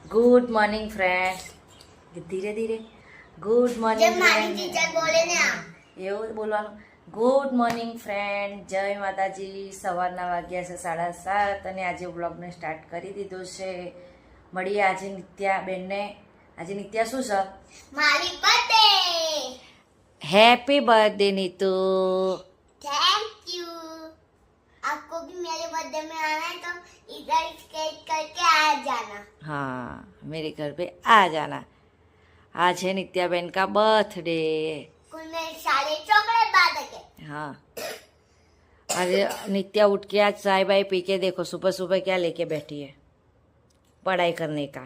Good morning friends. धीरे धीरे. Good morning teacher बोले ने એવું બોલવાનું. ગુડ મોર્નિંગ ફ્રેન્ડ, જય માતાજી. સવારના વાગ્યા છે 7:30 અને આજે વ્લોગને સ્ટાર્ટ કરી દીધો છે. મળીએ આજે નિત્યાબેનને. આજે નિત્યા શું છે? મારી birthday. Happy birthday Neetu. Thank you. आपको भी मेरे बर्थडे में आना है तो इधर स्केच करके आ जाना. हाँ, मेरे घर पे आ जाना. आज है नित्याबेन का बर्थडे. सारे चॉकलेट बांटेंगे. हाँ, आज नित्या उठ के आज चाय बाय पी के देखो सुबह सुबह क्या लेके बैठी है, पढ़ाई करने का.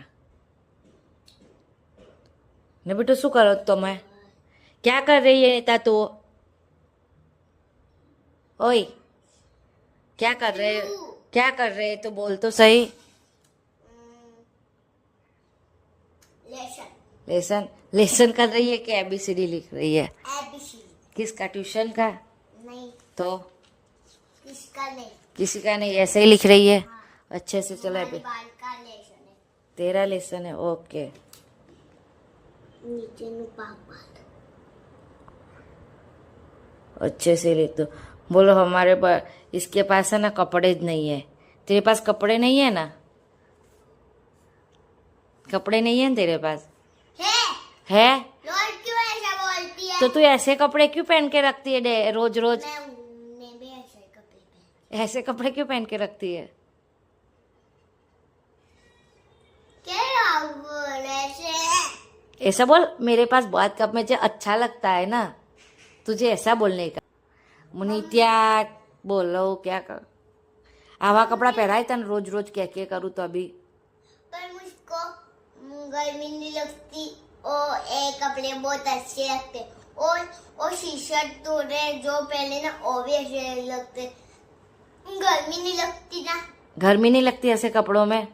ने बेटो शू करो તમે? क्या कर रही है नेता तू? ओए, क्या कर रहे? क्या कर रहे तो बोल तो सही. लेसन. लेसन लेसन कर रही है कि एबीसीडी लिख रही है? एबीसीडी. किसका? ट्यूशन का? नहीं. तो किसका नहीं? किसी का नहीं, ऐसे ही लिख रही है. अच्छे से चलो. अभी बाल का लेसन है. तेरा लेसन है. ओके. नीचे नु पापा. अच्छे से लिख दो. बोलो हमारे इसके पास है ना कपड़े नहीं है. तेरे पास कपड़े नहीं है ना? कपड़े नहीं है ना तेरे पास? है? रोज क्यों ऐसा बोलती है? तो तू ऐसे कपड़े क्यों पहन के रखती है रोज रोज? मैं भी ऐसे कपड़े पहन. ऐसे कपड़े क्यों पहन के रखती है? क्या बोल ऐसे? ऐसा बोल. मेरे पास बहुत कप में जो अच्छा लगता है ना, तुझे ऐसा बोलने का. नित्या बोलो क्या कर. आवा कपड़ा पहनाए तन रोज रोज क्या क्या करूँ तो अभी. पर मुझको गर्मी नहीं लगती और ये कपड़े बहुत अच्छे लगते. और टी शर्ट तूने जो पहले ना वो भी अच्छे लगते. गर्मी नहीं लगती ना. गर्मी नहीं लगती ऐसे कपड़ों में?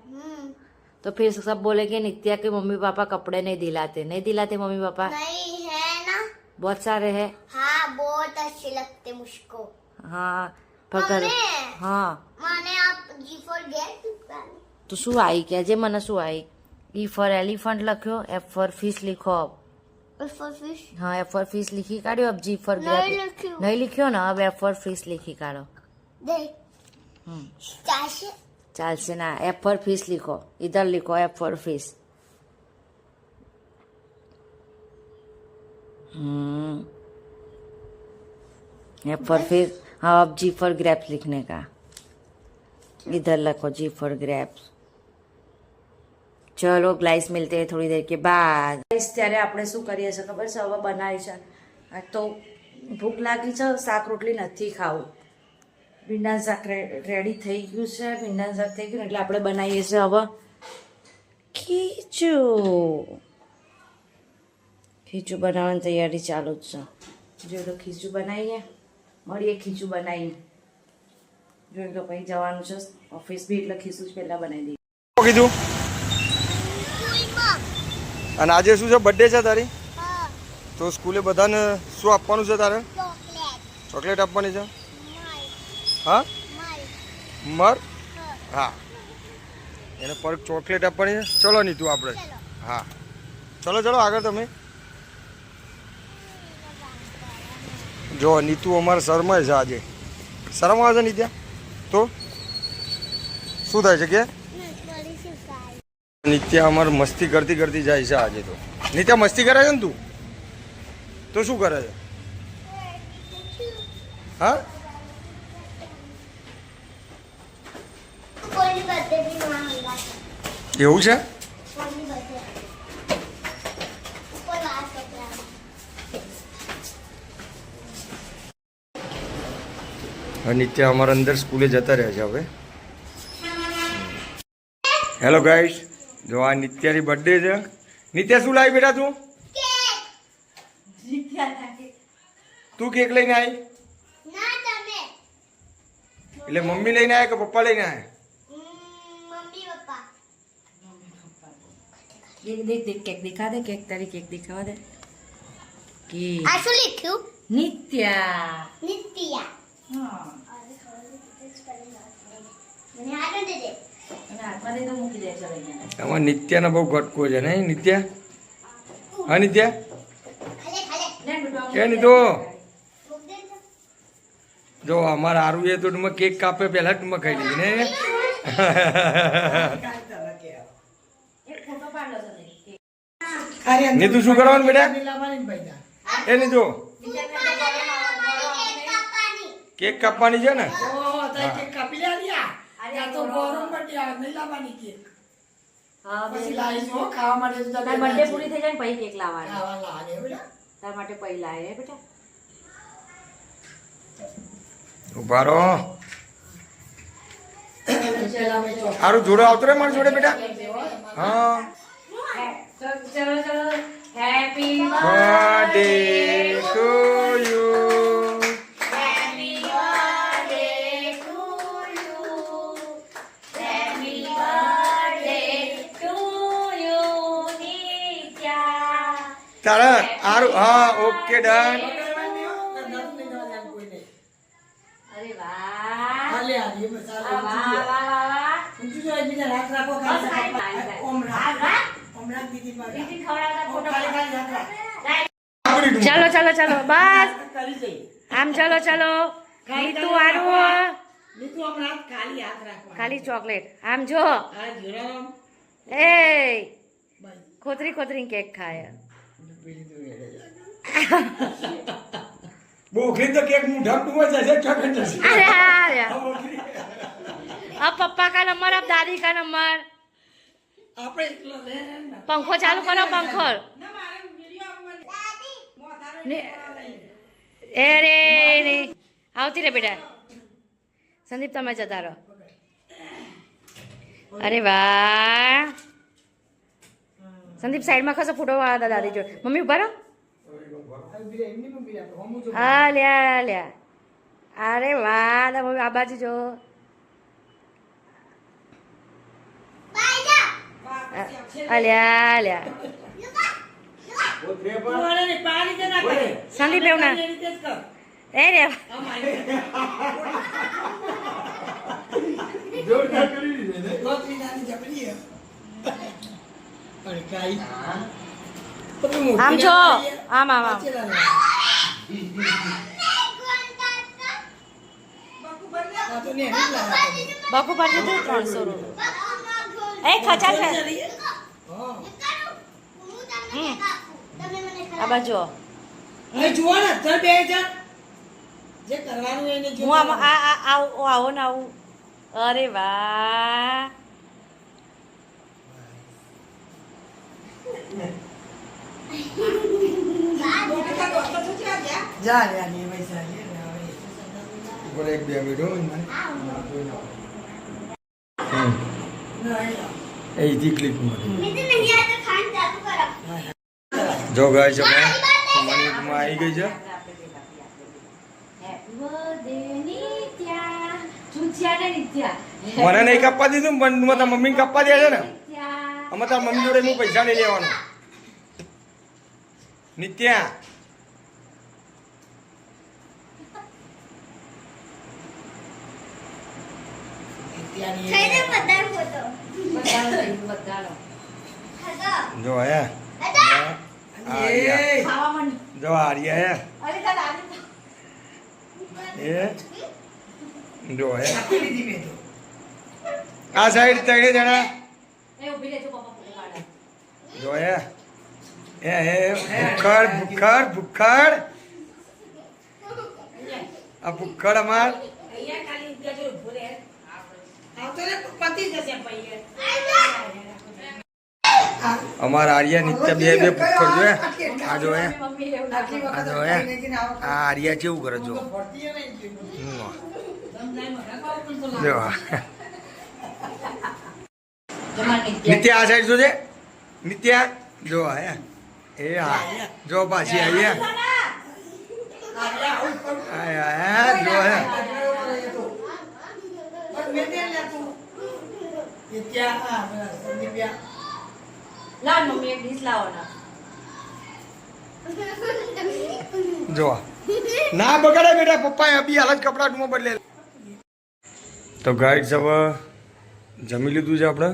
तो फिर सब बोलेंगे नित्या के मम्मी पापा कपड़े नहीं दिलाते. नहीं दिलाते मम्मी पापा? नहीं है ना. बहुत सारे हैं. हाँ, बहुत अच्छे लगते मुझको. हाँ पर घर. हाँ माने आप जी फॉर गेट. तो शू आई क्या जे મને શું आई? ई फॉर एलिफेंट लख्यो, एफ फॉर फिश लिखो अब. For fish. हाँ, एफ फॉर फिश लिखी काढ़ो. अब जी फॉर ग्रेप नहीं लिख्यो ना. अब एफ फॉर फिश लिखी काढ़ो. देख. चाशे. चालसे ना. एफ फॉर फिश लिखो. इधर लिखो F for fish. F for fish. हाँ, अब जी फॉर ग्रेप्स लिखने का. इधर लिखो जी फॉर ग्रेप्स. ચલો ગ્લાઈસ મિલતે થોડી દેર કે બાદ. ત્યારે આપણે શું કરીએ છીએ ખબર છે? હવે બનાવી છે. આ તો ભૂખ લાગી છે, શાક રોટલી નથી ખાવું. ભીંડાનું શાક રેડી થઈ ગયું છે. ભીંડાનું શાક થઈ ગયું એટલે આપણે બનાવીએ છીએ હવે ખીચું. ખીચું બનાવવાની તૈયારી ચાલુ જ છે. જો તો ખીચું બનાવીએ. મળીએ ખીચું બનાવીને. જોઈ તો પછી જવાનું છે ઓફિસ બી, એટલે ખીચું જ પહેલાં બનાવી દઈએ. કીધું. અને આજે શું છે? બર્થડે છે તારી? તો સ્કૂલે બધાને શું આપવાનું છે તારે? ચોકલેટ આપવાની છે. હા, મર. હા, એને પર ચોકલેટ આપવાની છે. ચલો નીતુ આપણે. હા ચલો ચલો આગળ તમે. જો નીતુ અમારે શરમાય છે આજે. શરમ આવે છે નિત્યા? તો શું થાય છે કે નિત્યા અમારે મસ્તી કરતી કરતી જાય છે આજે. તો નિત્યા મસ્તી કરે છે ને તું? તો શું કરે છે? હા, એવું છે? નિત્યા અમારા અંદર સ્કૂલે જતા રહ્યા છે હવે. હેલો ગાઈસ, જો આ નિત્યાની બર્થડે છે. નિત્યા શું લાવી બેટા તું? તું કેક લઈને આવી? એટલે મમ્મી લઈને આવ્યા કે પપ્પા લઈને આવ્યા? Mummy papa. देख देख देख केक दिखा दे. केक तारी केक दिखावा दे. केक. આ શું લખ્યું? નિત્યા. નિત્યા. હા. મને આ દે દે. હાથમાં તો મૂકી દે ચાલો અહીંયા. આમાં નિત્યાનો બહુ ઘટકો છે ને નિત્યા? હા નિત્યા? ખાલે ખાલે લે બેટો, આમ કે નહીં તો મૂક દે તો. જો અમારે હારું એ તો તમે કેક કાપે પહેલા જ તમે ખાઈ લીધી ને એક ફોટો પાડો છો ને. નીતુ શું કરવાનું બેટા? એ નીતુ કેક કાપવાની. કેક કાપવાની છે ને? હા, પછી ખાવા માટે તાર birthday પૂરી થઈ જાય ને પછી કેક લાવવાનો. તાર માટે પછી લાવે બેટા. ઉભા રહો. સારું જોડે આવતો રે મારી જોડે બેટા. હા ચલો ચલો. Happy birthday to you. Happy birthday to you. Happy birthday to you નિત્યા. તારા સારું હા ઓકે ડન. અરે વાહ. હાલે વાહ વાહ વાહ વાહ. દીદી ખવડાવતા ફોટો ચલો ચલો ચલો બસ આમ ચલો ચલો નીતુ આરું ખાલી ચોકલેટ આમ જો એ ખોતરી ખોતરી કેક ખાય બોખરી તો કેક મુઠા ટુવા જશે ચોકલેટ જશે. अरे अरे अब पप्पा का नंबर अब दादी का नंबर पंखो चालू करो पंखो ए रे रे આવતી રે બેટા સંદીપ તમે જતા રહો અરે વાહ સંદીપ સાઈડમાં ખસો ફોટો વાળા દાદી જોડે મમ્મી ઉભા રહો હા લ્યા લ્યા અરે વાહ તો મમ્મી આ બાજુ જો અલ્યા અલ્યા સંદીપ એવું ના એ રે જોરદાર કરી દીધી ને. આમ જો આમ આમ આમ બકુ પર જતું 300 રૂપિયા એ ખચા છે આ બાજુ હું આમ આવો ને આવું અરે વાહ ઉપર એક બે મિનિટ હો મને. અહીંથી ક્લિક મળે. જો ગાય છે મને આવી ગઈ છે. મને નહીં કાપવા દીધું પણ તારા મમ્મી કાપવા દે છે ને અમે તારા મમ્મી જોડે હું પૈસા નહીં લેવાનો. નિત્યા જો આયા જો આર્યા એ જો આ સાઈડ ત્રણે જણા જો એ ભૂખડ ભૂખડ ભૂખડ આ ભૂખડ અમાર અમારા આર્યા નિત્ય બે બે ભૂખડ જોયે આ જો આ જો આ આર્યા કેવું કરે જો જો નિત્યા આ સાઈડ જોજે નિત્યા જો આયા એ હા જો પાછી આયા જો હે લાવ મમ્મી એક ડીશ લાવો ના જો ના બગાડે બેટા પપ્પાએ અભી હાલ જ કપડા બદલે તો ગાઈડ સબ જમી લીધું છે આપણે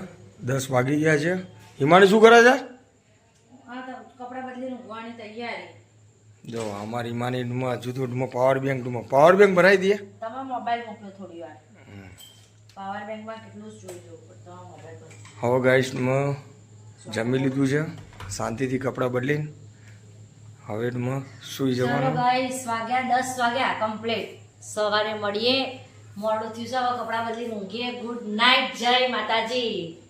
10 વાગી ગયા છે. હિમાણી શું કરે છે? કપડા બદલીને ઊંઘવાની તૈયારી. જો અમારી હિમાની ડુમાં હજુ તો ડુમાં પાવર બેંક ભરાઈ દઈએ. તમે મોબાઈલ મોકલો થોડી વાર. પાવર બેંકમાં કેટલું જ જોઈ લો પણ તમે મોબાઈલ પર. હવે ગાઈસમાં જમી લીધું છે, શાંતિથી કપડાં બદલીને હવે ડુમાં સૂઈ ચલો જવાનું. ગાઈસ વાગ્યા 10 વાગ્યા કમ્પ્લીટ. સવારે મળીએ. મોડું થયું છે હવે કપડાં બદલીને ઊંઘીએ. ગુડ નાઇટ, જય માતાજી.